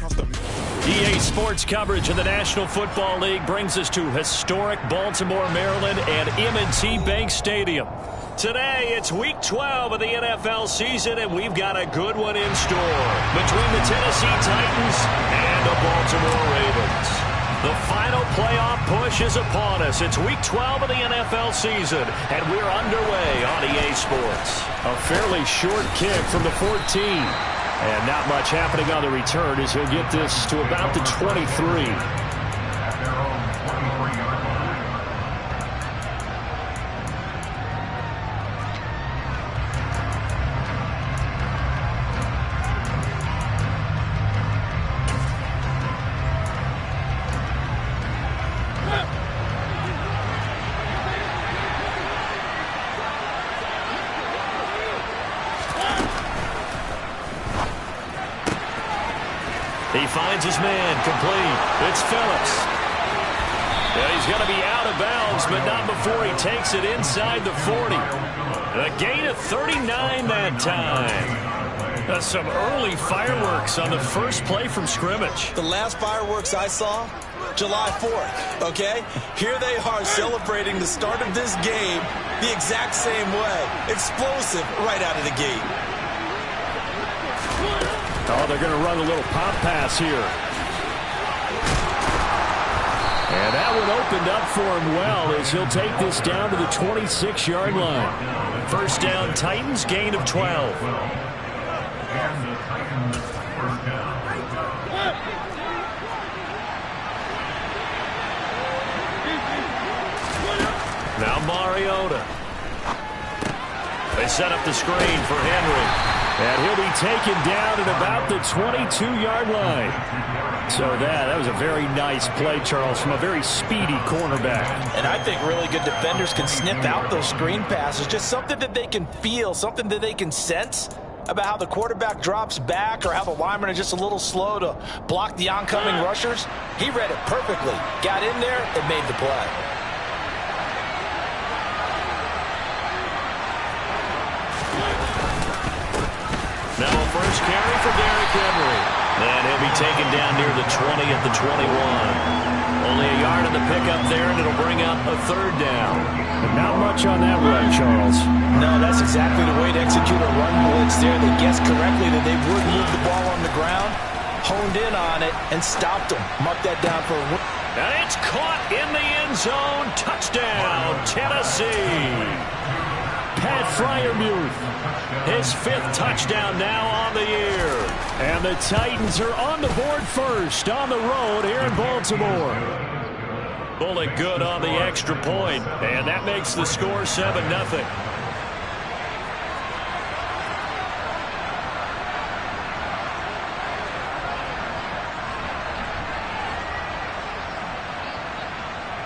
EA Sports coverage of the National Football League brings us to historic Baltimore, Maryland and M&T Bank Stadium. Today, it's Week 12 of the NFL season, and we've got a good one in store between the Tennessee Titans and the Baltimore Ravens. The final playoff push is upon us. It's Week 12 of the NFL season, and we're underway on EA Sports. A fairly short kick from the 14. And not much happening on the return as he'll get this to about the 23. He finds his man, complete. It's Phillips. Yeah, he's going to be out of bounds, but not before he takes it inside the 40. A gain of 39 that time. Some early fireworks on the first play from scrimmage. The last fireworks I saw, July 4th, okay? Here they are celebrating the start of this game the exact same way. Explosive right out of the gate. Oh, they're going to run a little pop pass here. And that one opened up for him well as he'll take this down to the 26-yard line. First down, Titans, gain of 12. Now Mariota. They set up the screen for Henry. And he'll be taken down at about the 22-yard line. So that was a very nice play, Charles, from a very speedy cornerback. And I think really good defenders can sniff out those screen passes. Just something that they can feel, something that they can sense about how the quarterback drops back or how the linemen are just a little slow to block the oncoming rushers. He read it perfectly. Got in there and made the play. Now a first carry for Derrick Henry. And he'll be taken down near the 20 at the 21. Only a yard in the pickup there, and it'll bring up a third down. But not much on that run, Charles. No, that's exactly the way to execute a run blitz there. They guessed correctly that they would move the ball on the ground, honed in on it, and stopped them. Mark that down for a win. And it's caught in the end zone. Touchdown, Tennessee. Pat Freiermuth, his fifth touchdown now on the year. And the Titans are on the board first on the road here in Baltimore. Pulling good on the extra point, and that makes the score 7-0.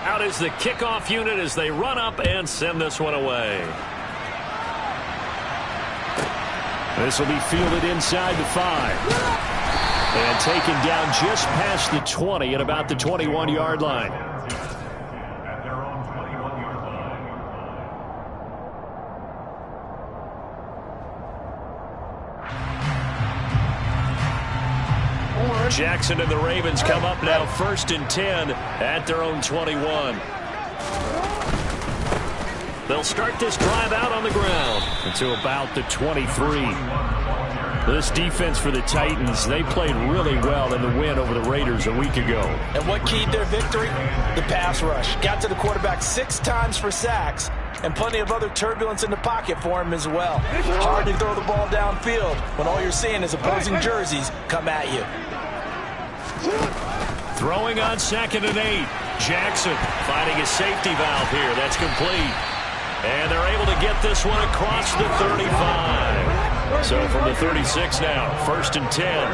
Out is the kickoff unit as they run up and send this one away. This will be fielded inside the 5. And taken down just past the 20 at about the 21-yard line. Jackson and the Ravens come up now 1st and 10 at their own 21. They'll start this drive out on the ground to about the 23. This defense for the Titans, they played really well in the win over the Raiders a week ago. And what keyed their victory? The pass rush. Got to the quarterback 6 times for sacks, and plenty of other turbulence in the pocket for him as well. Hard to throw the ball downfield when all you're seeing is opposing jerseys come at you. Throwing on 2nd and 8. Jackson finding a safety valve here. That's complete. And they're able to get this one across the 35. So from the 36 now, 1st and 10.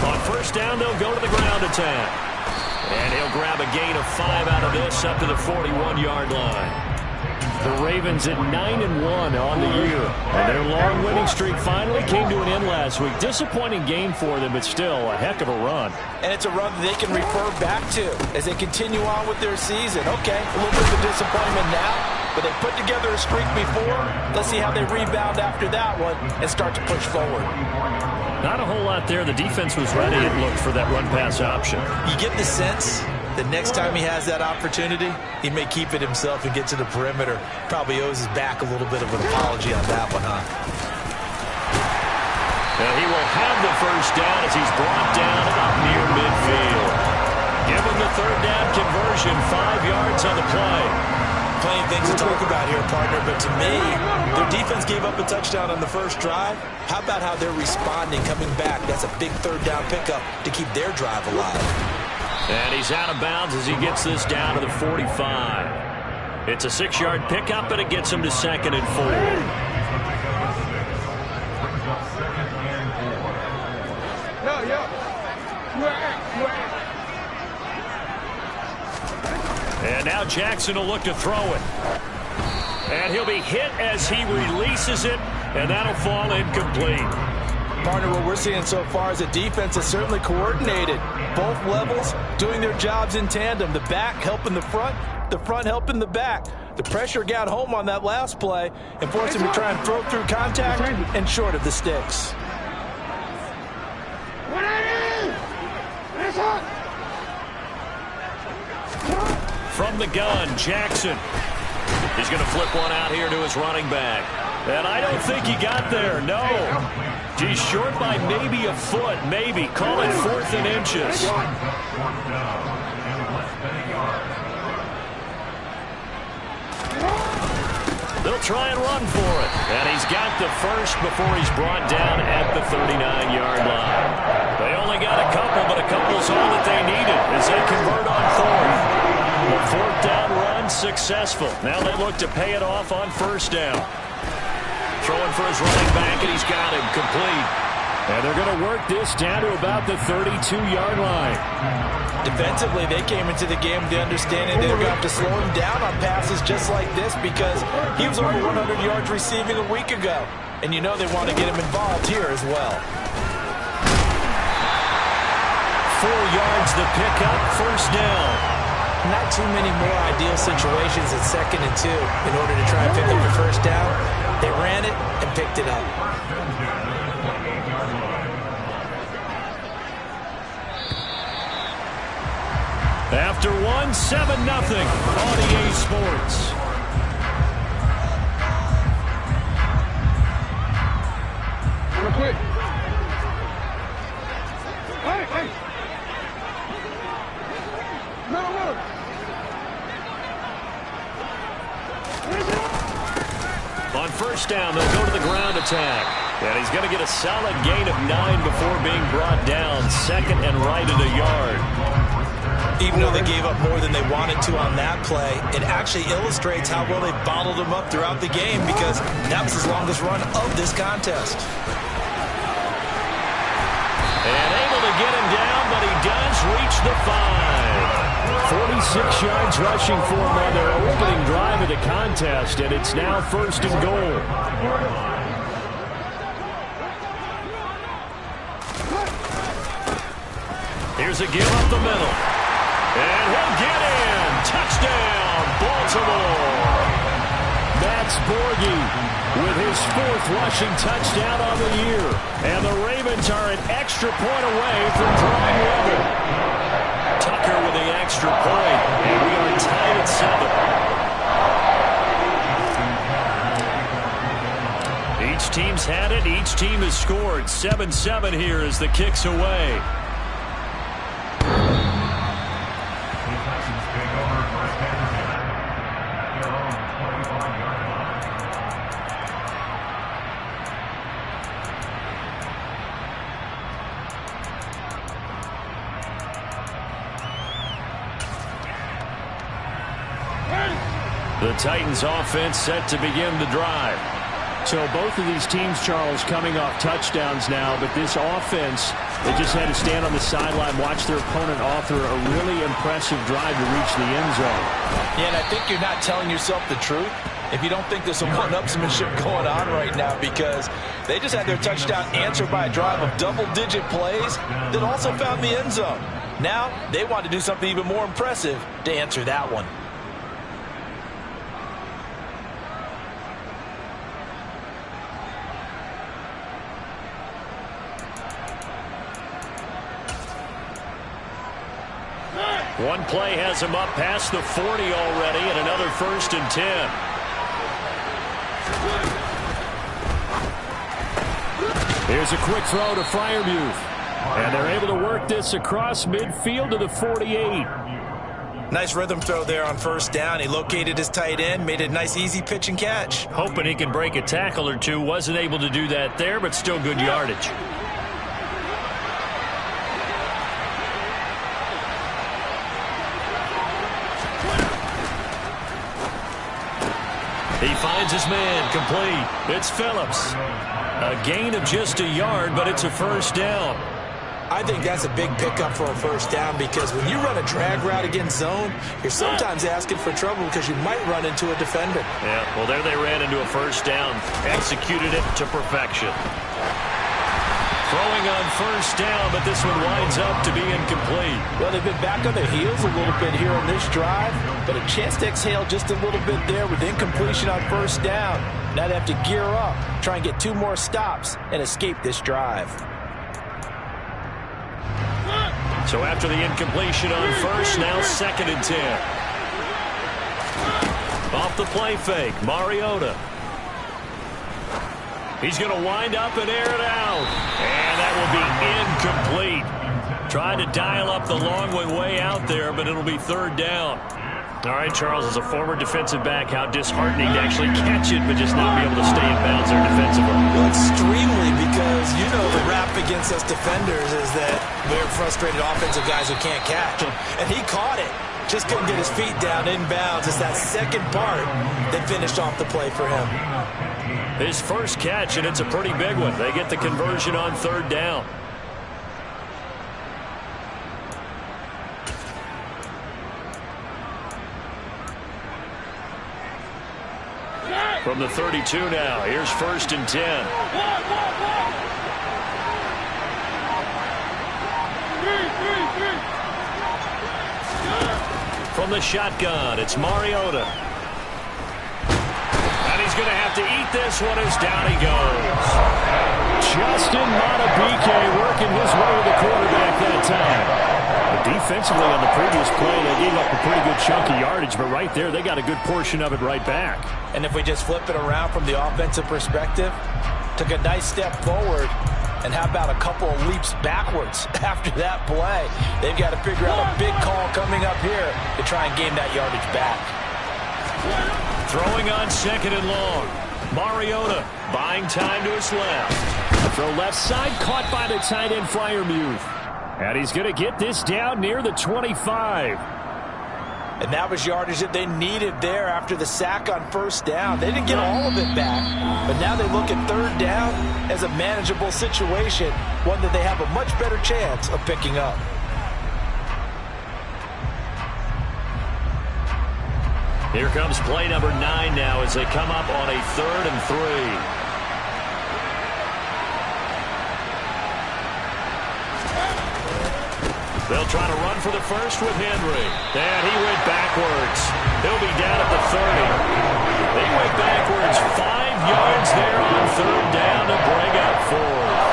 On first down, they'll go to the ground attack. And he'll grab a gain of 5 out of this up to the 41-yard line. The Ravens at 9-1 on the year. And their long winning streak finally came to an end last week. Disappointing game for them, but still a heck of a run. And it's a run that they can refer back to as they continue on with their season. Okay, a little bit of a disappointment now, but they put together a streak before. Let's see how they rebound after that one and start to push forward. Not a whole lot there. The defense was ready, it looked, for that run-pass option. You get the sense that next time he has that opportunity, he may keep it himself and get to the perimeter. Probably owes his back a little bit of an apology on that one, huh? And he will have the first down as he's brought down up near midfield. Give him the third down conversion, 5 yards on the play. Plenty of things to talk about here, partner, but to me, their defense gave up a touchdown on the first drive. How about how they're responding, coming back? That's a big third down pickup to keep their drive alive. And he's out of bounds as he gets this down to the 45. It's a 6-yard pickup, and it gets him to 2nd and 4. And now Jackson will look to throw it. And he'll be hit as he releases it, and that'll fall incomplete. Partner, what we're seeing so far is the defense is certainly coordinated. Both levels doing their jobs in tandem. The back helping the front helping the back. The pressure got home on that last play and forced him to try and throw through contact and short of the sticks. From the gun, Jackson. He's going to flip one out here to his running back. And I don't think he got there, no. He's short by maybe a foot, maybe. Call it 4th and inches. They'll try and run for it. And he's got the first before he's brought down at the 39-yard line. They only got a couple, but a couple's all that they needed as they convert on 4th. The 4th down run successful. Now they look to pay it off on 1st down. Throwing for his running back, and he's got him complete. And they're going to work this down to about the 32-yard line. Defensively, they came into the game with the understanding they were going to have to slow him down on passes just like this because he was over 100 yards receiving a week ago. And you know they want to get him involved here as well. 4 yards the pickup, 1st down. Not too many more ideal situations at 2nd and 2 in order to try and pick up the 1st down. They ran it and picked it up. After 1, 7-0 on EA Sports. Real quick. Hey. No. On 1st down, they'll go to the ground attack. And he's going to get a solid gain of 9 before being brought down. 2nd and right at a yard. Even though they gave up more than they wanted to on that play, it actually illustrates how well they bottled them up throughout the game because that was his longest run of this contest. And able to get him down, but he does reach the 5. 46 yards rushing for him on their opening drive of the contest, and it's now 1st and goal. Here's a give up the middle. And he'll get in. Touchdown, Baltimore. Max Borghi with his 4th rushing touchdown on the year. And the Ravens are an extra point away from drawing level. Tucker with the extra point, and we are tied at 7. Each team's had it. Each team has scored. 7-7 here as the kick's away. The Titans offense set to begin the drive. So both of these teams, Charles, coming off touchdowns now, but this offense, they just had to stand on the sideline, watch their opponent author a really impressive drive to reach the end zone. Yeah, and I think you're not telling yourself the truth if you don't think there's some one-upsmanship going on right now because they just had their touchdown answered by a drive of double-digit plays that also found the end zone. Now they want to do something even more impressive to answer that one. One play has him up past the 40 already, and another 1st and 10. Here's a quick throw to Freiermuth. And they're able to work this across midfield to the 48. Nice rhythm throw there on 1st down. He located his tight end, made a nice easy pitch and catch. Hoping he can break a tackle or two. Wasn't able to do that there, but still good yardage. He finds his man, complete. It's Phillips. A gain of just a yard, but it's a 1st down. I think that's a big pickup for a 1st down because when you run a drag route against zone, you're sometimes asking for trouble because you might run into a defender. Yeah, well, there they ran into a 1st down. Executed it to perfection. Throwing on 1st down, but this one winds up to be incomplete. Well, they've been back on their heels a little bit here on this drive, but a chance to exhale just a little bit there with incompletion on 1st down. Now they have to gear up, try and get 2 more stops, and escape this drive. So after the incompletion on 1st, now 2nd and 10. Off the play fake, Mariota. He's going to wind up and air it out. And that will be incomplete. Trying to dial up the long way out there, but it'll be 3rd down. All right, Charles, as a former defensive back, how disheartening to actually catch it, but just not be able to stay in bounds there defensively. Well, extremely, because you know the rap against us defenders is that we're frustrated offensive guys who can't catch. And he caught it. Just couldn't get his feet down in bounds. It's that second part that finished off the play for him. His first catch, and it's a pretty big one. They get the conversion on 3rd down. From the 32 now, here's 1st and 10. From the shotgun, it's Mariota. And he's going to have to eat this one as down he goes. Justin Madubuike working his way to the quarterback that time. But defensively on the previous play, they gave up a pretty good chunk of yardage, but right there, they got a good portion of it right back. And if we just flip it around from the offensive perspective, took a nice step forward, and how about a couple of leaps backwards after that play? They've got to figure out a big call coming up here to try and gain that yardage back. Throwing on 2nd and long. Mariota buying time to his left. Throw left side, caught by the tight end Freiermuth. And he's going to get this down near the 25. And that was yardage that they needed there after the sack on 1st down. They didn't get all of it back, but now they look at 3rd down as a manageable situation, one that they have a much better chance of picking up. Here comes play number 9 now as they come up on a 3rd and 3. They'll try to run for the first with Henry. And he went backwards. He'll be down at the 30. They went backwards 5 yards there on 3rd down to bring up 4th.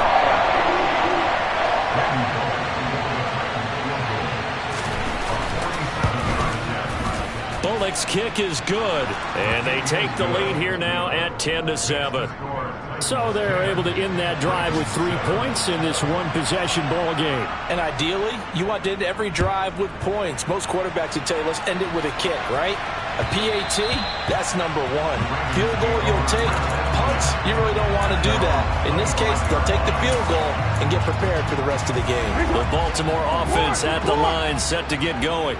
Bullock's kick is good. And they take the lead here now at 10-7. So they're able to end that drive with 3 points in this one-possession ball game. And ideally, you want to end every drive with points. Most quarterbacks would tell you, let's end it with a kick, right? A PAT, that's number 1. Field goal you'll take. Punts, you really don't want to do that. In this case, they'll take the field goal and get prepared for the rest of the game. The Baltimore offense at the line, set to get going.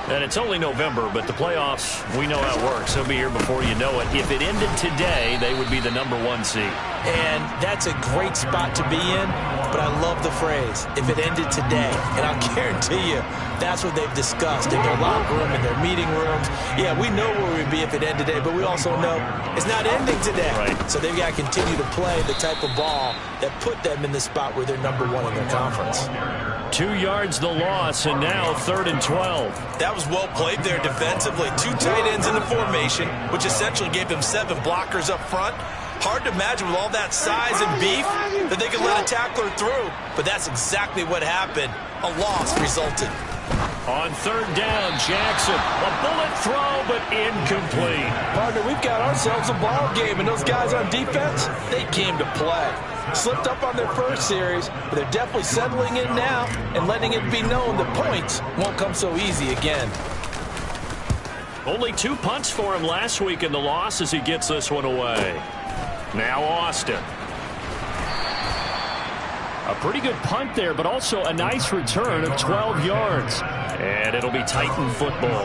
And it's only November, but the playoffs, we know how it works. They'll be here before you know it. If it ended today, they would be the number 1 seed. And that's a great spot to be in, but I love the phrase, if it ended today. And I'll guarantee you, that's what they've discussed in their locker room, in their meeting rooms. Yeah, we know where we'd be if it ended today, but we also know it's not ending today. Right. So they've got to continue to play the type of ball that put them in the spot where they're number 1 in their conference. 2 yards the loss, and now 3rd and 12. That was well played there defensively. 2 tight ends in the formation, which essentially gave them 7 blockers up front. Hard to imagine with all that size and beef that they could let a tackler through. But that's exactly what happened. A loss resulted. On third down, Jackson. A bullet throw, but incomplete. Partner, we've got ourselves a ball game, and those guys on defense, they came to play. Slipped up on their first series, but they're definitely settling in now and letting it be known that points won't come so easy again. Only 2 punts for him last week in the loss as he gets this one away. Now Austin. A pretty good punt there, but also a nice return of 12 yards. And it'll be Titan football.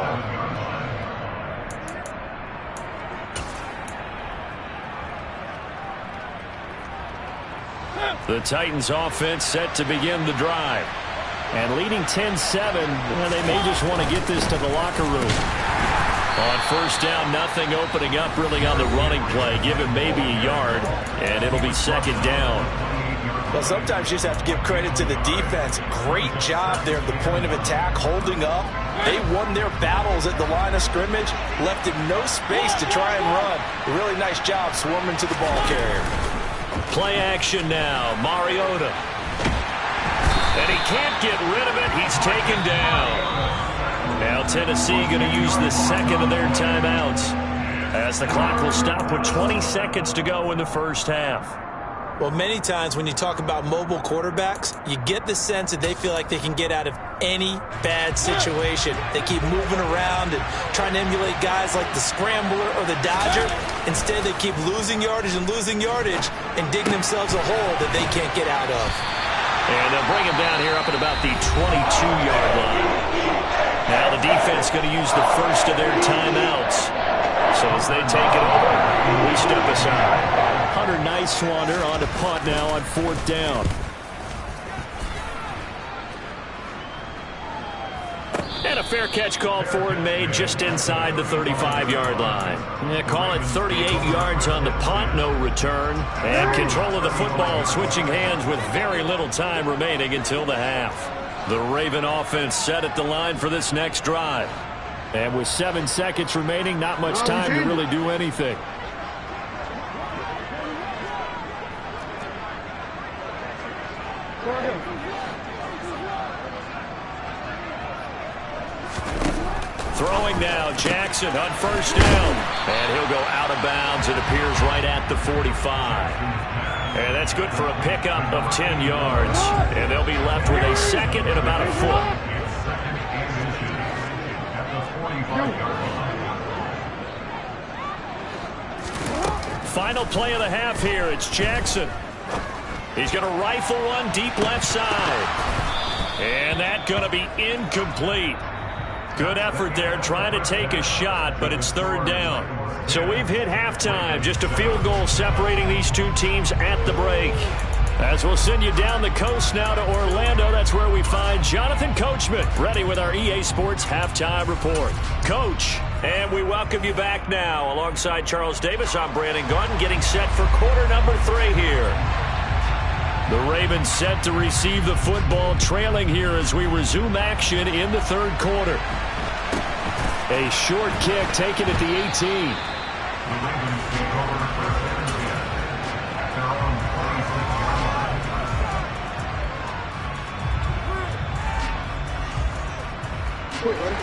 The Titans offense set to begin the drive. And leading 10-7, they may just want to get this to the locker room. On first down, nothing opening up really on the running play. Give him maybe a yard, and it'll be second down. Well, sometimes you just have to give credit to the defense. Great job there at the point of attack, holding up. They won their battles at the line of scrimmage, left him no space to try and run. A really nice job swarming to the ball carrier. Play action now, Mariota. And he can't get rid of it. He's taken down. Now Tennessee going to use the second of their timeouts as the clock will stop with 20 seconds to go in the first half. Well, many times when you talk about mobile quarterbacks, you get the sense that they feel like they can get out of any bad situation. They keep moving around and trying to emulate guys like the Scrambler or the Dodger. Instead, they keep losing yardage and and digging themselves a hole that they can't get out of. And they'll bring him down here up at about the 22-yard line. Now the defense going to use the first of their timeouts. So as they take it over, we step aside. Hunter Nice-Swander on to punt now on fourth down. And a fair catch called for and made just inside the 35-yard line. Yeah, call it 38 yards on the punt, no return. And control of the football switching hands with very little time remaining until the half. The Raven offense set at the line for this next drive. And with 7 seconds remaining, not much time to really do anything. Throwing now, Jackson on first down. And he'll go out of bounds. It appears right at the 45. And that's good for a pickup of 10 yards. And they'll be left with a second and about a foot. Final play of the half here. It's Jackson. He's going to rifle one deep left side. And that's going to be incomplete. Good effort there trying to take a shot, but it's third down. So we've hit halftime. Just a field goal separating these two teams at the break. As we'll send you down the coast now to Orlando, that's where we find Jonathan Coachman, ready with our EA Sports Halftime Report. Coach, and we welcome you back now. Alongside Charles Davis, I'm Brandon Gordon, getting set for quarter number 3 here. The Ravens set to receive the football, trailing here as we resume action in the third quarter. A short kick taken at the 18.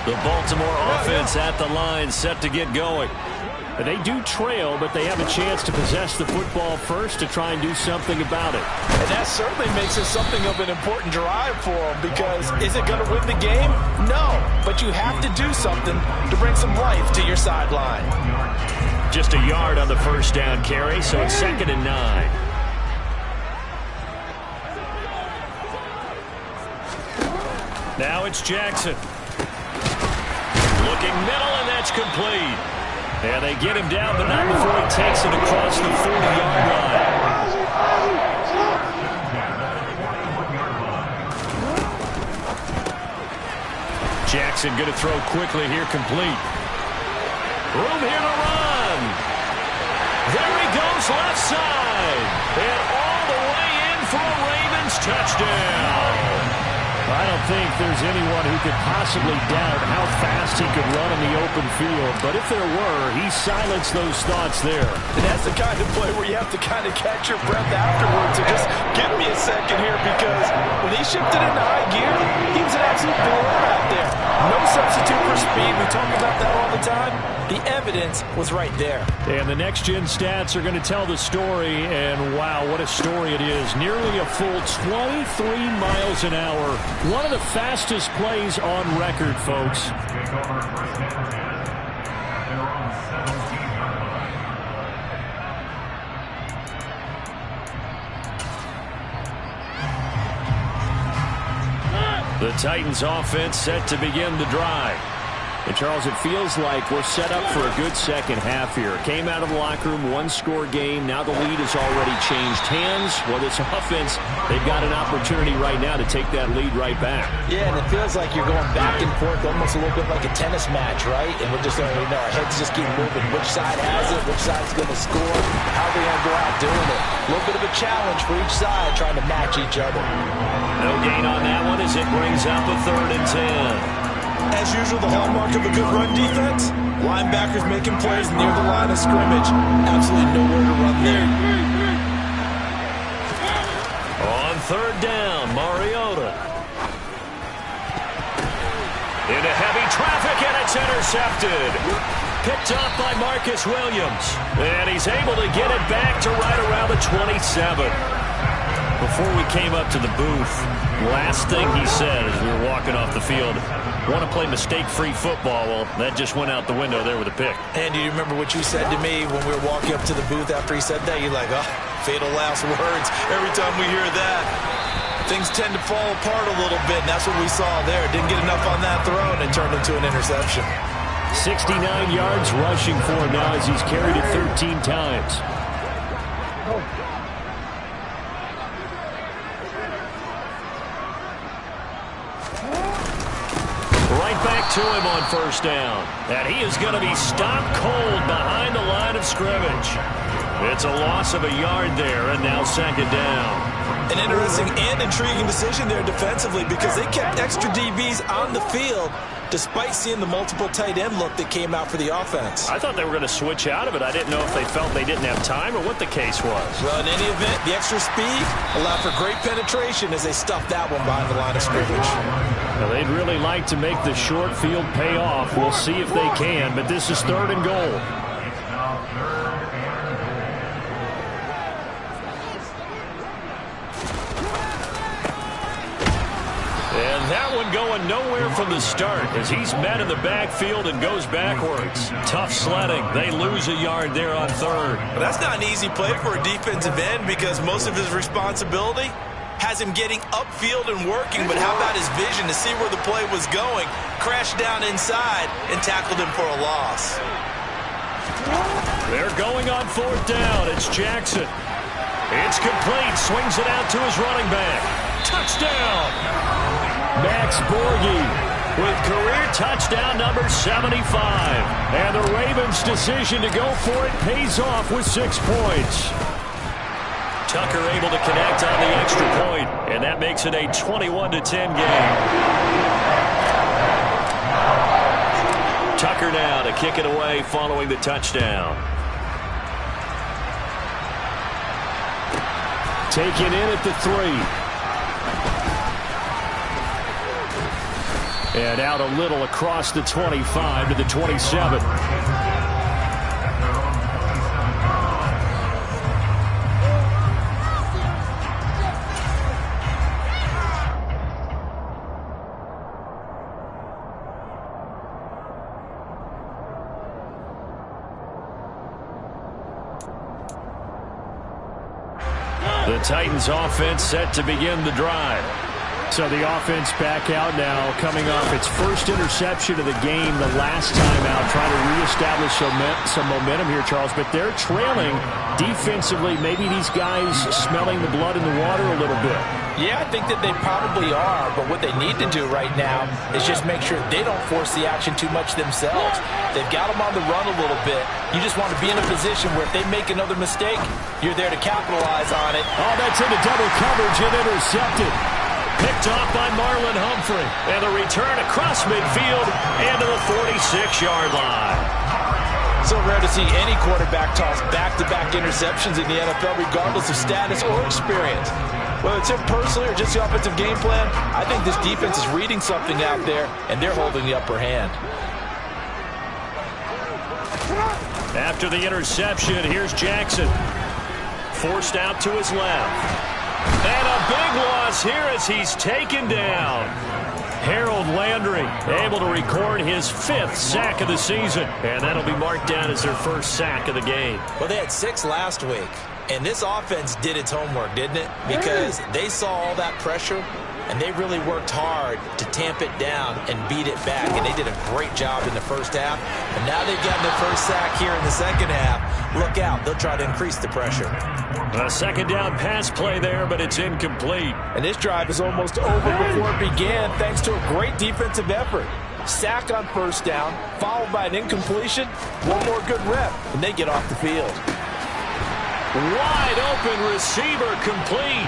The Baltimore offense at the line, set to get going. They do trail, but they have a chance to possess the football first to try and do something about it. And that certainly makes it something of an important drive for them, because is it going to win the game? No, but you have to do something to bring some life to your sideline. Just a yard on the first down carry, so it's 2nd and 9. Now it's Jackson. Looking middle, and that's complete. And they get him down, but not before he takes it across the 40-yard line. Jackson going to throw quickly here, complete. Room here to run. There he goes, left side. And all the way in for a Ravens touchdown. I don't think there's anyone who could possibly doubt how fast he could run in the open field. But if there were, he silenced those thoughts there. And that's the kind of play where you have to kind of catch your breath afterwards and just give me a second here, because when he shifted into high gear, he was an absolute blower out there. speed, we talk about that all the time. The evidence was right there. And the next-gen stats are going to tell the story, and wow, what a story it is. Nearly a full 23 miles an hour. One of the fastest plays on record, folks. The Titans offense set to begin the drive. And Charles, it feels like we're set up for a good second half here. Came out of the locker room, one-score game. Now the lead has already changed hands. Well, this offense, they've got an opportunity right now to take that lead right back. Yeah, and it feels like you're going back and forth almost a little bit like a tennis match, right? And we're just going to know our heads just keep moving. Which side has it? Which side's going to score? How are they going to go out doing it? A little bit of a challenge for each side trying to match each other. No gain on that one as it brings up a 3rd and 10. As usual, the hallmark of a good run defense, linebackers making plays near the line of scrimmage. Absolutely nowhere to run there. On 3rd down, Mariota. Into heavy traffic, and it's intercepted. Picked off by Marcus Williams. And he's able to get it back to right around the 27. Before we came up to the booth, last thing he said as we were walking off the field, want to play mistake-free football. Well, that just went out the window there with a pick. And do you remember what you said to me when we were walking up to the booth after he said that? You're like, oh, fatal last words. Every time we hear that, things tend to fall apart a little bit, and that's what we saw there. Didn't get enough on that throw, and it turned into an interception. 69 yards rushing for him now as he's carried it 13 times. Back to him on 1st down. And he is going to be stopped cold behind the line of scrimmage. It's a loss of a yard there, and now 2nd down. An interesting and intriguing decision there defensively because they kept extra DBs on the field despite seeing the multiple tight end look that came out for the offense. I thought they were going to switch out of it. I didn't know if they felt they didn't have time or what the case was. Well, in any event, the extra speed allowed for great penetration as they stuffed that one behind the line of scrimmage. Well, they'd really like to make the short field pay off. We'll see if they can, but this is 3rd and goal. And that one going nowhere from the start as he's met in the backfield and goes backwards. Tough sledding. They lose a yard there on 3rd. But that's not an easy play for a defensive end because most of his responsibility has him getting upfield and working, but how about his vision to see where the play was going, crashed down inside, and tackled him for a loss. They're going on 4th down. It's Jackson. It's complete. Swings it out to his running back. Touchdown! Max Borghi with career touchdown number 75. And the Ravens' decision to go for it pays off with 6 points. Tucker able to connect on the extra point, and that makes it a 21-10 game. Tucker now to kick it away following the touchdown. Taken in at the 3. And out a little across the 25 to the 27. The Titans offense set to begin the drive. So the offense back out now, coming off its first interception of the game the last time out, trying to reestablish some momentum here, Charles. But they're trailing defensively. Maybe these guys smelling the blood in the water a little bit. Yeah, I think that they probably are, but what they need to do right now is just make sure they don't force the action too much themselves. They've got them on the run a little bit. You just want to be in a position where if they make another mistake, you're there to capitalize on it. Oh, that's into double coverage and intercepted. Picked off by Marlon Humphrey. And the return across midfield and to the 46-yard line. So rare to see any quarterback toss back-to-back interceptions in the NFL, regardless of status or experience. Whether it's him personally or just the offensive game plan, I think this defense is reading something out there, and they're holding the upper hand. After the interception, here's Jackson. Forced out to his left. And a big loss here as he's taken down. Harold Landry able to record his 5th sack of the season. And that'll be marked down as their first sack of the game. Well, they had 6 last week. And this offense did its homework, didn't it? Because they saw all that pressure, and they really worked hard to tamp it down and beat it back. And they did a great job in the first half. And now they've gotten their first sack here in the second half. Look out. They'll try to increase the pressure. A second down pass play there, but it's incomplete. And this drive is almost over before it began thanks to a great defensive effort. Sack on first down, followed by an incompletion. One more good rep, and they get off the field. Wide open receiver complete.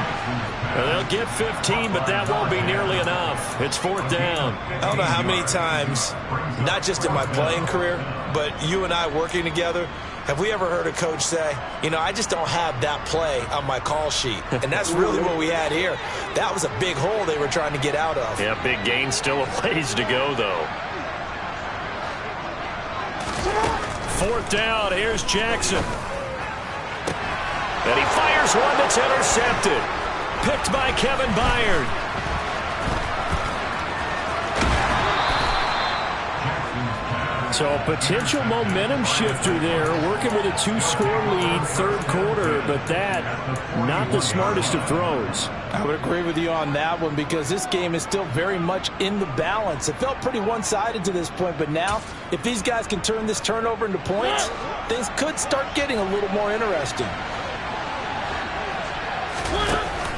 They'll get 15, but that won't be nearly enough. It's 4th down. I don't know how many times, not just in my playing career, but you and I working together, have we ever heard a coach say, you know, I just don't have that play on my call sheet. And that's really what we had here. That was a big hole they were trying to get out of. Yeah, big gain, still a ways to go, though. 4th down, here's Jackson. And he fires one that's intercepted. Picked by Kevin Byard. So a potential momentum shifter there, working with a 2-score lead, 3rd quarter, but that, not the smartest of throws. I would agree with you on that one because this game is still very much in the balance. It felt pretty one-sided to this point, but now, if these guys can turn this turnover into points, things could start getting a little more interesting.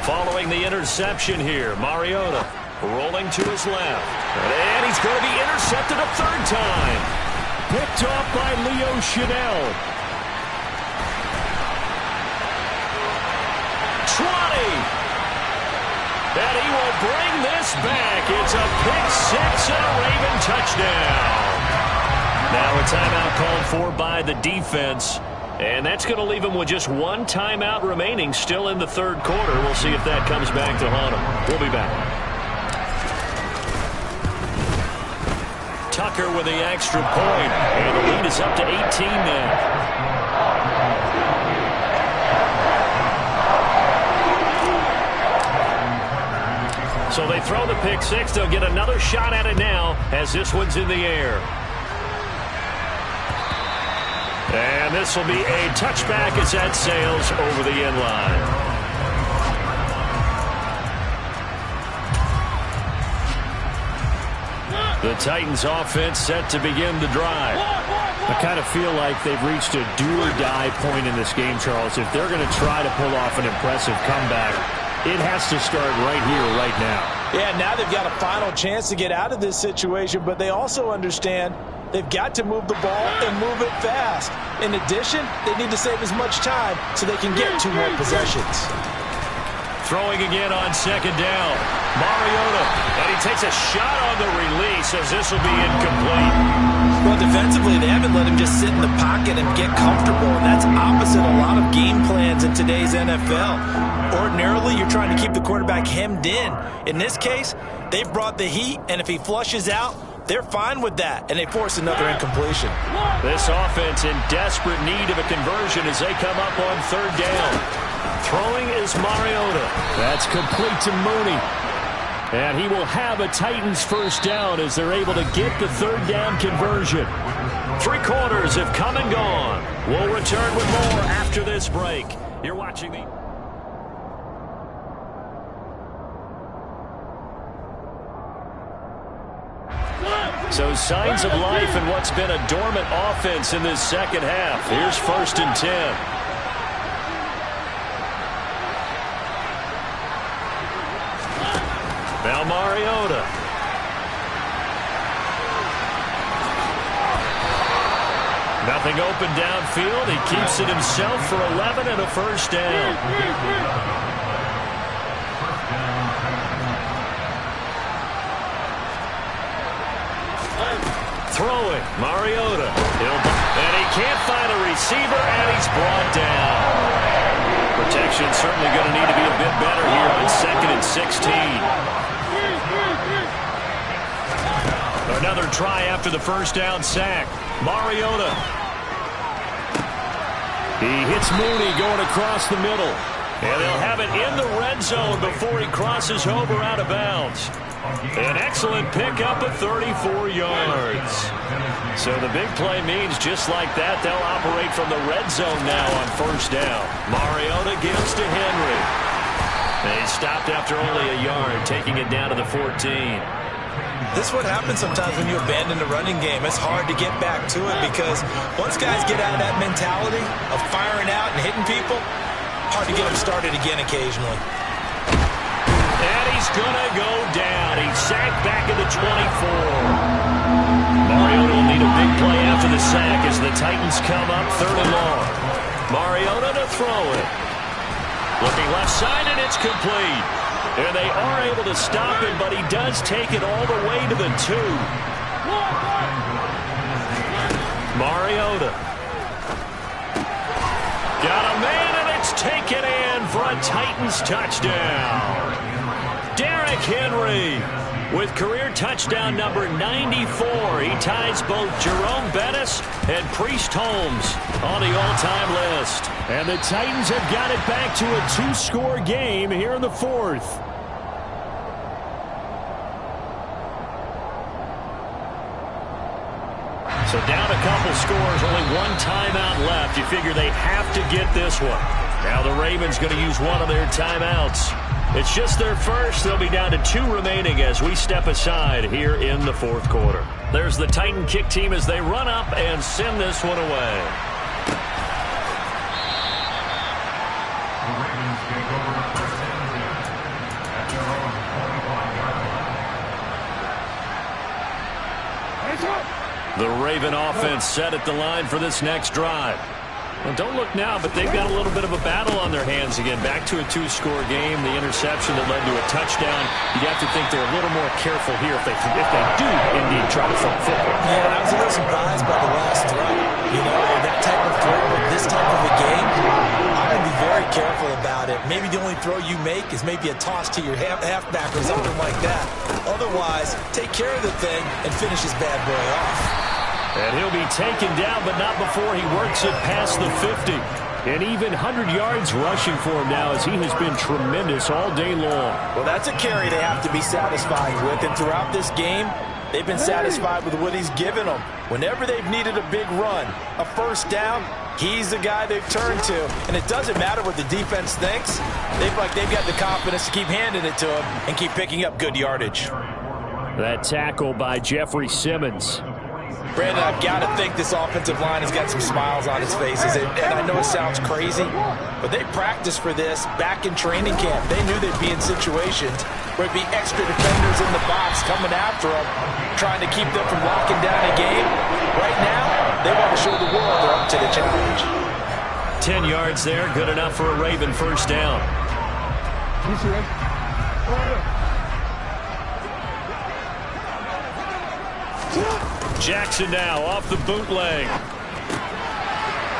Following the interception here, Mariota rolling to his left. And he's going to be intercepted a 3rd time. Picked off by Leo Chanel. 20. And he will bring this back. It's a pick 6 and a Raven touchdown. Now a timeout called for by the defense. And that's going to leave him with just 1 timeout remaining still in the 3rd quarter. We'll see if that comes back to haunt him. We'll be back. Tucker with the extra point. And the lead is up to 18 now. So they throw the pick 6. They'll get another shot at it now as this one's in the air. And this will be a touchback as that sails over the end line. The Titans offense set to begin the drive. I kind of feel like they've reached a do-or-die point in this game, Charles. If they're going to try to pull off an impressive comeback, it has to start right here, right now. Yeah, now they've got a final chance to get out of this situation, but they also understand they've got to move the ball and move it fast. In addition, they need to save as much time so they can get 2 more possessions. Throwing again on 2nd down. Mariota, and he takes a shot on the release as this will be incomplete. Well, defensively, they haven't let him just sit in the pocket and get comfortable, and that's opposite a lot of game plans in today's NFL. Ordinarily, you're trying to keep the quarterback hemmed in. In this case, they've brought the heat, and if he flushes out, they're fine with that, and they force another incompletion. This offense in desperate need of a conversion as they come up on 3rd down. Throwing is Mariota. That's complete to Mooney. And he will have a Titans 1st down as they're able to get the 3rd down conversion. 3 quarters have come and gone. We'll return with more after this break. You're watching the... So signs of life in what's been a dormant offense in this second half. Here's 1st and 10. Now Mariota. Nothing open downfield. He keeps it himself for 11 and a 1st down. Throwing, Mariota. And he can't find a receiver, and he's brought down. Protection certainly going to need to be a bit better here on 2nd and 16. Another try after the 1st down sack. Mariota. He hits Mooney going across the middle. And they'll have it in the red zone before he crosses over out of bounds. An excellent pickup of 34 yards. So the big play means just like that, they'll operate from the red zone now on first down. Mariota gives to Henry. And he stopped after only a yard, taking it down to the 14. This is what happens sometimes when you abandon the running game. It's hard to get back to it because once guys get out of that mentality of firing out and hitting people, hard to get them started again occasionally. And he's going to go down. He's sacked back at the 24. Mariota will need a big play after the sack as the Titans come up 3rd and long. Mariota to throw it. Looking left side, and it's complete. And they are able to stop him, but he does take it all the way to the 2. Mariota. Got a man, and it's taken in for a Titans touchdown. Derrick Henry with career touchdown number 94. He ties both Jerome Bettis and Priest Holmes on the all-time list. And the Titans have got it back to a 2-score game here in the 4th. So down a couple scores, only one timeout left. You figure they have to get this one. Now the Ravens going to use one of their timeouts. It's just their first. They'll be down to 2 remaining as we step aside here in the 4th quarter. There's the Titan kick team as they run up and send this one away. The Raven offense set at the line for this next drive. Well, don't look now, but they've got a little bit of a battle on their hands again. Back to a 2-score game. The interception that led to a touchdown. You have to think they're a little more careful here if they do indeed try to throw football. Yeah, I was a little surprised by the last throw. You know, that type of throw with this type of a game, I'm going to be very careful about it. Maybe the only throw you make is maybe a toss to your halfback or something like that. Otherwise, take care of the thing and finish this bad boy off. And he'll be taken down, but not before he works it past the 50. And even 100 yards rushing for him now as he has been tremendous all day long. Well, that's a carry they have to be satisfied with. And throughout this game, they've been satisfied with what he's given them. Whenever they've needed a big run, a first down, he's the guy they've turned to. And it doesn't matter what the defense thinks. They've got the confidence to keep handing it to him and keep picking up good yardage. That tackle by Jeffrey Simmons. Brandon, I've got to think this offensive line has got some smiles on its faces. And I know it sounds crazy, but they practiced for this back in training camp. They knew they'd be in situations where it'd be extra defenders in the box coming after them, trying to keep them from locking down a game. Right now, they want to show the world they're up to the challenge. 10 yards there, good enough for a Raven first down. Jackson now off the bootleg.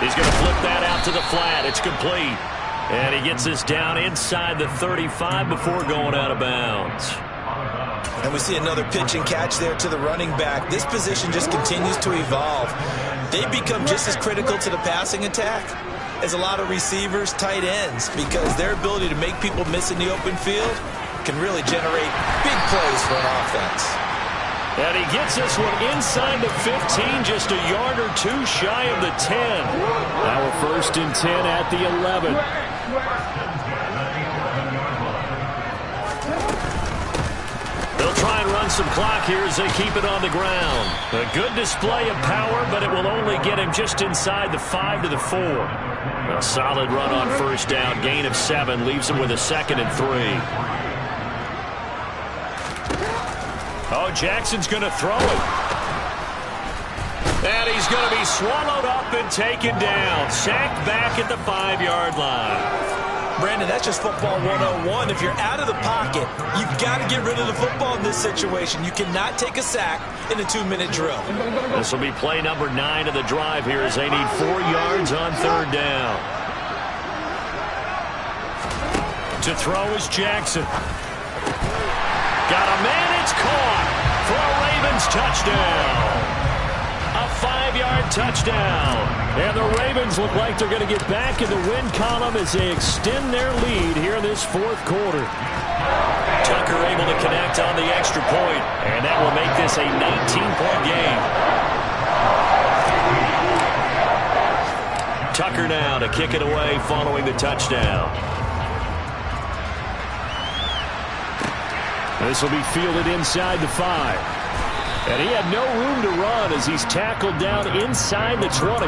He's going to flip that out to the flat. It's complete. And he gets this down inside the 35 before going out of bounds. And we see another pitch and catch there to the running back. This position just continues to evolve. They become just as critical to the passing attack as a lot of receivers, tight ends, because their ability to make people miss in the open field can really generate big plays for an offense. And he gets this one inside the 15, just a yard or two shy of the 10. Now a 1st and 10 at the 11. They'll try and run some clock here as they keep it on the ground. A good display of power, but it will only get him just inside the 5 to the 4. A solid run on first down, gain of 7, leaves him with a 2nd and 3. Oh, Jackson's going to throw it. And he's going to be swallowed up and taken down. Sacked back at the 5-yard line. Brandon, that's just football 101. If you're out of the pocket, you've got to get rid of the football in this situation. You cannot take a sack in a 2-minute drill. This will be play number 9 of the drive here as they need 4 yards on 3rd down. To throw is Jackson. Got a man, it's caught for a Ravens touchdown. A 5-yard touchdown. And the Ravens look like they're going to get back in the win column as they extend their lead here in this fourth quarter. Tucker able to connect on the extra point, and that will make this a 19-point game. Tucker now to kick it away following the touchdown. This will be fielded inside the 5. And he had no room to run as he's tackled down inside the 20.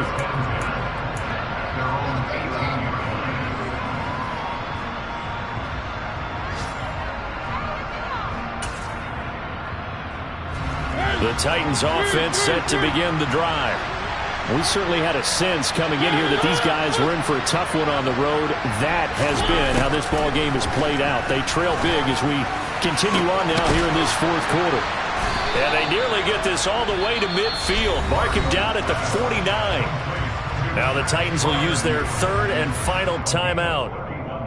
The Titans offense set to begin the drive. We certainly had a sense coming in here that these guys were in for a tough one on the road. That has been how this ball game has played out. They trail big as we continue on now here in this fourth quarter. And they nearly get this all the way to midfield. Mark him down at the 49. Now the Titans will use their third and final timeout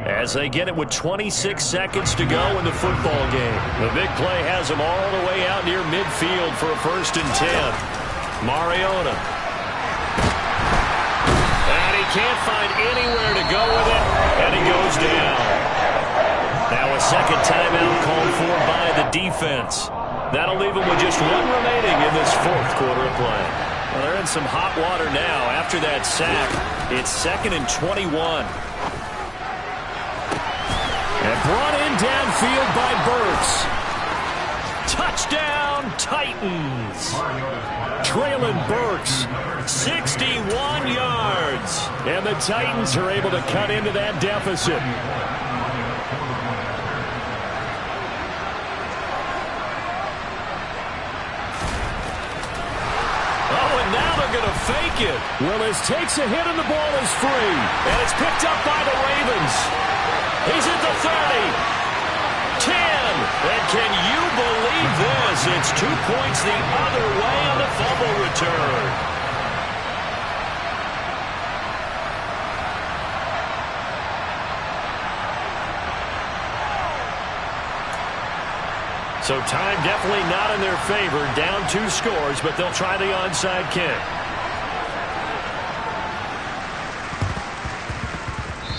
as they get it with 26 seconds to go in the football game. The big play has them all the way out near midfield for a 1st and 10. Mariota. And he can't find anywhere to go with it, and he goes down. Now a second timeout called for by the defense. That'll leave them with just one remaining in this fourth quarter of play. Well, they're in some hot water now after that sack. It's 2nd and 21. And brought in downfield by Burks. Touchdown, Titans. Traylon Burks, 61 yards. And the Titans are able to cut into that deficit. Fake it. Willis takes a hit and the ball is free. And it's picked up by the Ravens. He's at the 30. 10. And can you believe this? It's 2 points the other way on the fumble return. So time definitely not in their favor. Down 2 scores, but they'll try the onside kick.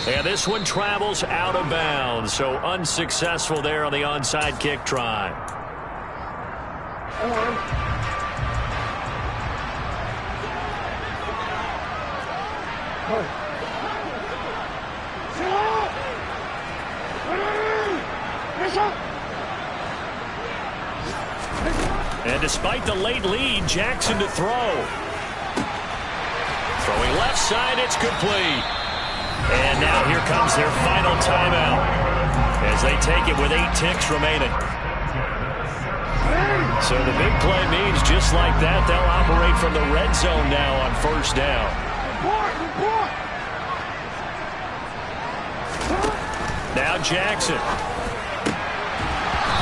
And this one travels out of bounds, so unsuccessful there on the onside kick try. And despite the late lead, Jackson to throw. Throwing left side, it's complete. And now here comes their final timeout as they take it with 8 ticks remaining. So the big play means just like that, they'll operate from the red zone now on 1st down. Now Jackson.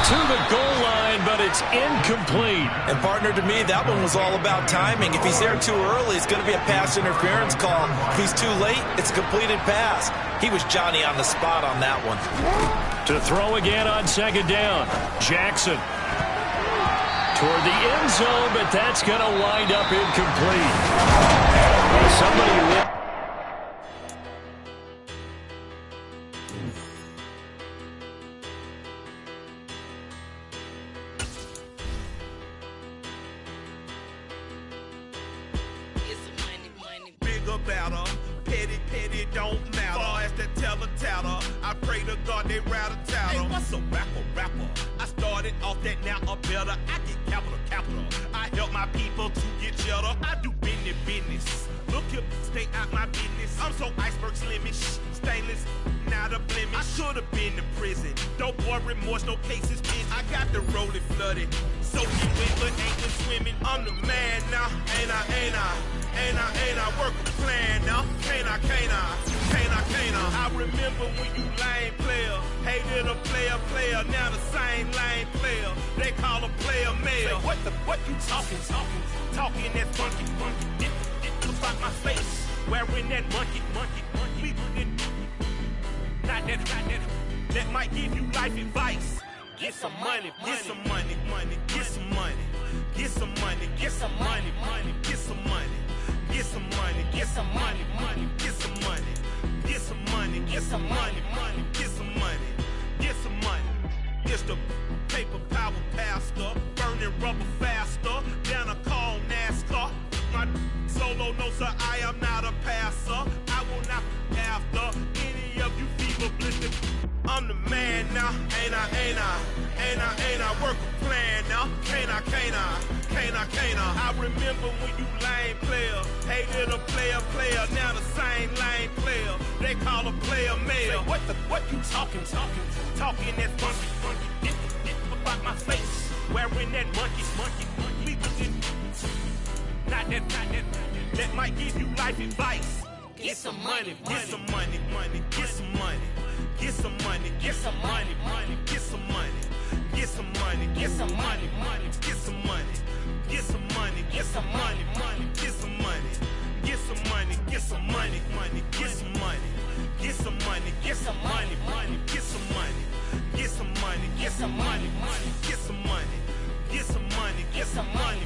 To the goal line, but it's incomplete. And partner, to me, that one was all about timing. If he's there too early, it's going to be a pass interference call. If he's too late, it's a completed pass. He was Johnny on the spot on that one. To throw again on 2nd down. Jackson. Toward the end zone, but that's going to wind up incomplete. Somebody... That might give you life advice. Get some money, get some money, money, get some money. Get some money, get some money, money, get some money. Get some money, get some money, get some money. Get some money, get some money, get some money. Get some money. It's the paper power pastor, burning rubber faster than a call NASCAR. My solo no sir, I am not a passer. I will not after any of you fever blistered. I'm the man now, ain't I work a plan now, can't I? I remember when you lame player, hated a player, now the same lame player, they call a player mayor. What you talking that funky, get about my face, wearing that monkey, that might give you life advice. Get some money, get some money, get some money. Get some money, get some money, get some money. Get some money, get some money, get some money. Get some money, get some money, get some money. Get some money, get some money, get some money. Get some money, get some money, get some money. Get some money, get some money, get some money. Get some money, get some money,